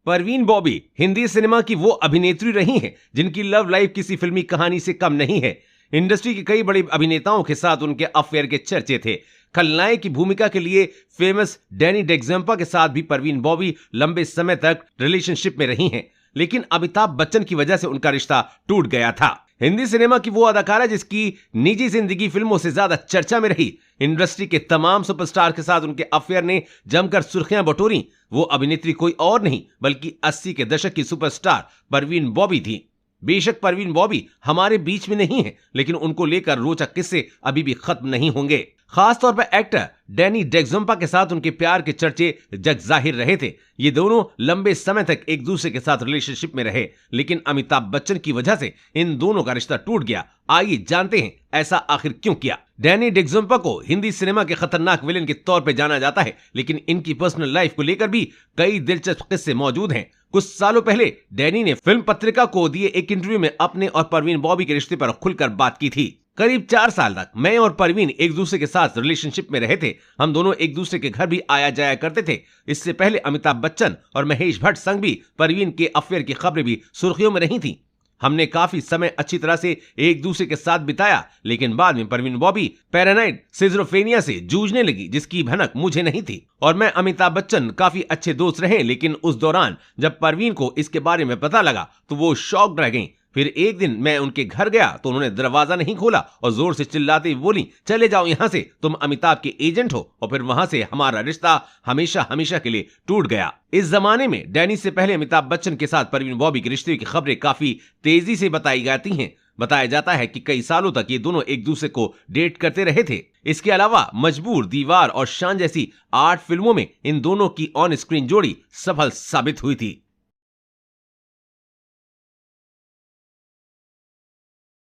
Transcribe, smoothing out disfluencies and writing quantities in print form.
Parveen Bobby Hindi cinema की वो अभिनेत्री रही हैं जिनकी लव लाइफ किसी फिल्मी कहानी से कम नहीं है। इंडस्ट्री के कई बड़े अभिनेताओं के साथ उनके अफेयर के चर्चे थे। खलनायक की भूमिका के लिए फेमस डैनी डेग्जम्पा के साथ भी परवीन बॉबी लंबे समय तक रिलेशनशिप में रही हैं, लेकिन अमिताभ बच्चन की वजह से उनका रिश्ता टूट गया था। हिंदी सिनेमा की वो अदाकारा जिसकी निजी जिंदगी फिल्मों से ज्यादा चर्चा में रही। इंडस्ट्री के तमाम सुपरस्टार के साथ उनके अफेयर ने जमकर सुर्खियां बटोरी। वो अभिनेत्री कोई और नहीं बल्कि 80 के दशक की सुपरस्टार परवीन बॉबी थी। बेशक परवीन बॉबी हमारे बीच में नहीं है, लेकिन उनको लेकर रोचक किस्से अभी भी खत्म नहीं होंगे। खासतौर पर एक्टर डैनी डेग्जम्पा के साथ उनके प्यार के चर्चे जग जाहिर रहे थे। ये दोनों लंबे समय तक एक दूसरे के साथ रिलेशनशिप में रहे, लेकिन अमिताभ बच्चन की वजह से इन दोनों का रिश्ता टूट गया। आइए जानते हैं ऐसा आखिर क्यों किया। डैनी डेग्जम्पा को हिंदी सिनेमा के खतरनाक विलेन के तौर पर जाना जाता है, लेकिन इनकी पर्सनल लाइफ को लेकर भी कई दिलचस्प किस्से मौजूद हैं। कुछ सालों पहले डैनी ने फिल्म पत्रिका को दिए एक इंटरव्यू में अपने और परवीन बॉबी के रिश्ते पर खुलकर बात की थी। करीब 4 साल तक मैं और परवीन एक दूसरे के साथ रिलेशनशिप में रहे थे। हम दोनों एक दूसरे के घर भी आया जाया करते थे। इससे पहले अमिताभ बच्चन और महेश भट्ट संग भी परवीन के अफेयर की खबरें भी सुर्खियों में रही थी। हमने काफी समय अच्छी तरह से एक दूसरे के साथ बिताया, लेकिन बाद में परवीन बॉबी पैरानाइड सिजोफ्रेनिया से जूझने लगी, जिसकी भनक मुझे नहीं थी। और मैं अमिताभ बच्चन काफी अच्छे दोस्त रहे, लेकिन उस दौरान जब परवीन को इसके बारे में पता लगा तो वो शॉक्ड रह गई। फिर एक दिन मैं उनके घर गया तो उन्होंने दरवाजा नहीं खोला और जोर से चिल्लाते हुए बोली, चले जाओ यहाँ से, तुम अमिताभ के एजेंट हो। और फिर वहां से हमारा रिश्ता हमेशा हमेशा के लिए टूट गया। इस जमाने में डैनी से पहले अमिताभ बच्चन के साथ परवीन बॉबी के रिश्ते की खबरें काफी तेजी से बताई जाती हैं। बताया जाता है कि कई सालों तक ये दोनों एक दूसरे को डेट करते रहे थे। इसके अलावा मजबूर, दीवार और शान जैसी 8 फिल्मों में इन दोनों की ऑन स्क्रीन जोड़ी सफल साबित हुई थी।